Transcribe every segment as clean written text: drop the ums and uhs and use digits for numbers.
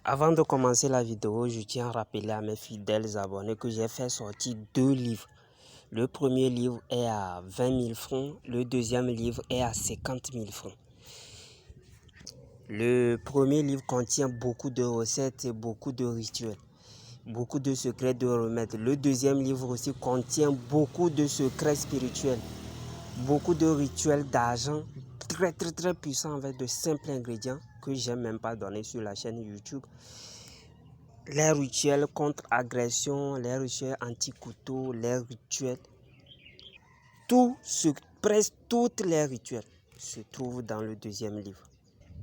Avant de commencer la vidéo, je tiens à rappeler à mes fidèles abonnés que j'ai fait sortir 2 livres. Le premier livre est à 20 000 francs, le deuxième livre est à 50 000 francs. Le premier livre contient beaucoup de recettes et beaucoup de rituels, beaucoup de secrets de remèdes. Le deuxième livre aussi contient beaucoup de secrets spirituels, beaucoup de rituels d'argent très puissants avec de simples ingrédients que j'aime même pas donner sur la chaîne YouTube. Les rituels contre agression, les rituels anti-couteau, les rituels, presque tous les rituels se trouvent dans le deuxième livre.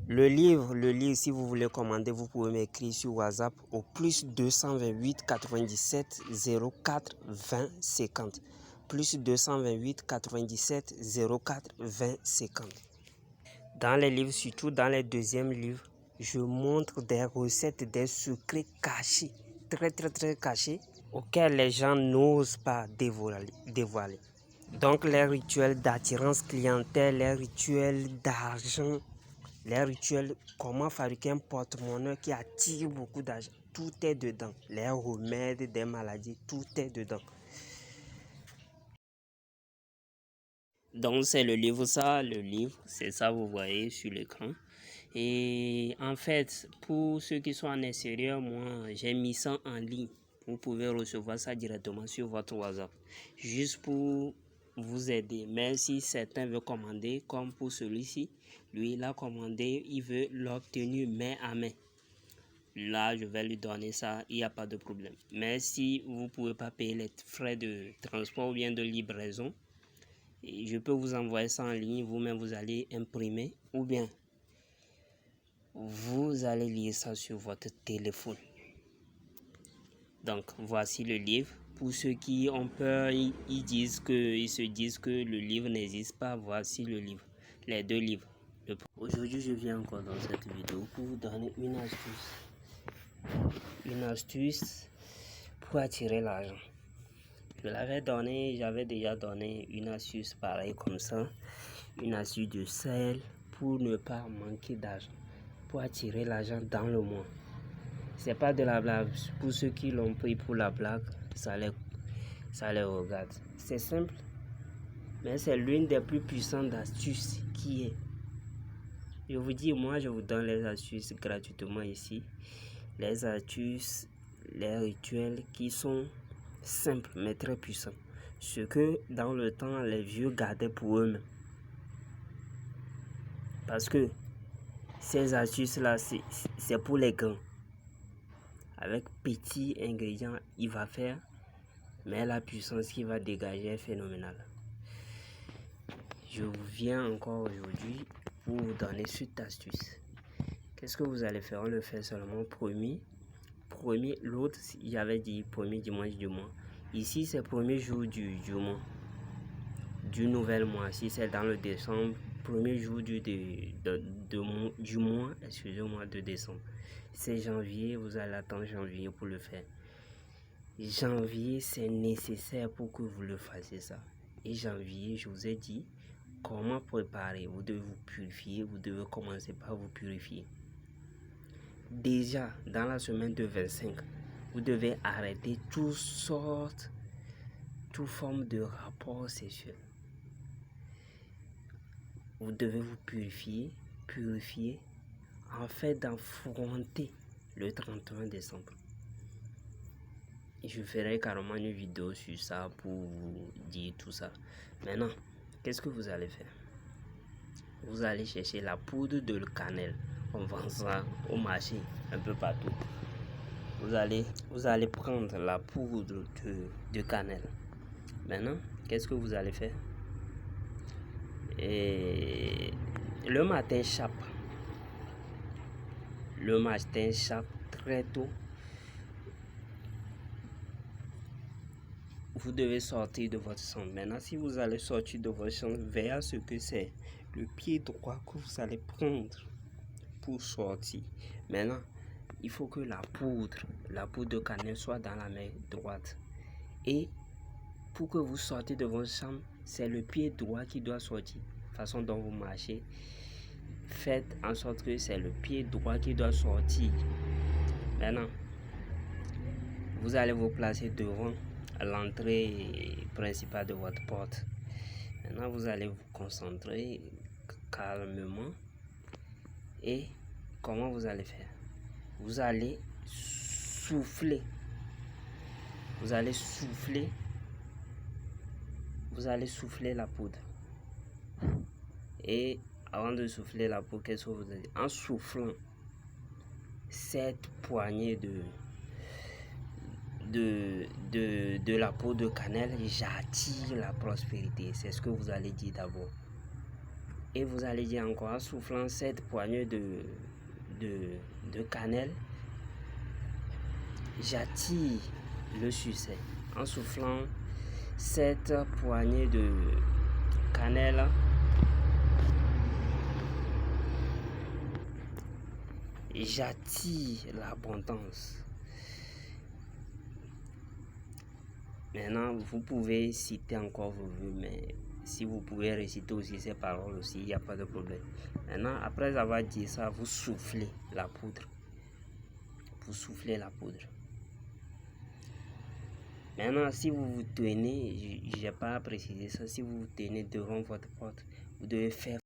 Le livre, si vous voulez commander, vous pouvez m'écrire sur WhatsApp au plus 228 97 04 20 50. Plus 228 97 04 20 50. Dans les livres, surtout dans les deuxièmes livres, je montre des recettes, des secrets cachés, très cachés, auxquels les gens n'osent pas dévoiler. Donc les rituels d'attirance clientèle, les rituels d'argent, les rituels comment fabriquer un porte-monnaie qui attire beaucoup d'argent, tout est dedans. Les remèdes des maladies, tout est dedans. Donc c'est le livre c'est ça vous voyez sur l'écran. Et en fait, pour ceux qui sont en extérieur, moi j'ai mis ça en ligne. Vous pouvez recevoir ça directement sur votre WhatsApp. Juste pour vous aider. Mais si certains veulent commander, comme pour celui-ci, lui il a commandé, il veut l'obtenir main à main. Là, je vais lui donner ça, il n'y a pas de problème. Mais si vous ne pouvez pas payer les frais de transport ou bien de livraison, je peux vous envoyer ça en ligne, vous-même vous allez imprimer ou bien vous allez lire ça sur votre téléphone. Donc voici le livre. Pour ceux qui ont peur, ils se disent que le livre n'existe pas. Voici le livre, les deux livres. Aujourd'hui, je viens encore dans cette vidéo pour vous donner une astuce pour attirer l'argent. J'avais déjà donné une astuce pareille comme ça, une astuce de sel pour ne pas manquer d'argent, pour attirer l'argent dans le mois. C'est pas de la blague. Pour ceux qui l'ont pris pour la blague, ça les regarde. C'est simple, mais c'est l'une des plus puissantes astuces qui est. Je vous dis, moi je vous donne les astuces gratuitement ici. Les astuces, les rituels qui sont simples mais très puissants. Ce que dans le temps les vieux gardaient pour eux-mêmes. Parce que ces astuces-là, c'est pour les grands. Avec petits ingrédients, il va faire, mais la puissance qu'il va dégager est phénoménale. Je vous viens encore aujourd'hui pour vous donner cette astuce. Qu'est-ce que vous allez faire? On le fait seulement premier, l'autre, il y avait dit premier dimanche du mois. Ici, c'est premier jour du mois, du nouvel mois. Si c'est dans le décembre, premier jour du mois, excusez-moi, de décembre. C'est janvier, vous allez attendre janvier pour le faire. Janvier, c'est nécessaire pour que vous le fassiez ça. Et janvier, je vous ai dit comment préparer. Vous devez vous purifier, vous devez commencer par vous purifier. Déjà, dans la semaine de 25, vous devez arrêter toutes formes de rapports sexuels. Vous devez vous purifier, en fait d'affronter le 31 décembre. Je ferai carrément une vidéo sur ça pour vous dire tout ça. Maintenant, qu'est-ce que vous allez faire? Vous allez chercher la poudre de cannelle. On vend ça au marché, un peu partout. Vous allez prendre la poudre de cannelle. Maintenant, qu'est-ce que vous allez faire? Et le matin chape très tôt. Vous devez sortir de votre chambre. Maintenant, si vous allez sortir de votre chambre, veillez à ce que c'est le pied droit que vous allez prendre pour sortir. Maintenant, il faut que la poudre de cannelle soit dans la main droite. Et pour que vous sortez de votre chambre, c'est le pied droit qui doit sortir. La façon dont vous marchez, faites en sorte que c'est le pied droit qui doit sortir. Maintenant, vous allez vous placer devant l'entrée principale de votre porte. Maintenant, vous allez vous concentrer calmement. Et comment vous allez faire? Vous allez souffler. Vous allez souffler la poudre. Et avant de souffler la poudre, qu'est-ce que vous allez dire? En soufflant cette poignée de la peau de cannelle, j'attire la prospérité. C'est ce que vous allez dire d'abord. Et vous allez dire encore, en soufflant cette poignée de cannelle, j'attire le succès. En soufflant cette poignée de cannelle, j'attire l'abondance. Maintenant, vous pouvez citer encore vos vœux, mais si vous pouvez réciter aussi ces paroles aussi, il n'y a pas de problème. Maintenant, après avoir dit ça, vous soufflez la poudre. Vous soufflez la poudre. Maintenant, si vous vous tenez, je n'ai pas précisé ça, si vous vous tenez devant votre porte, vous devez faire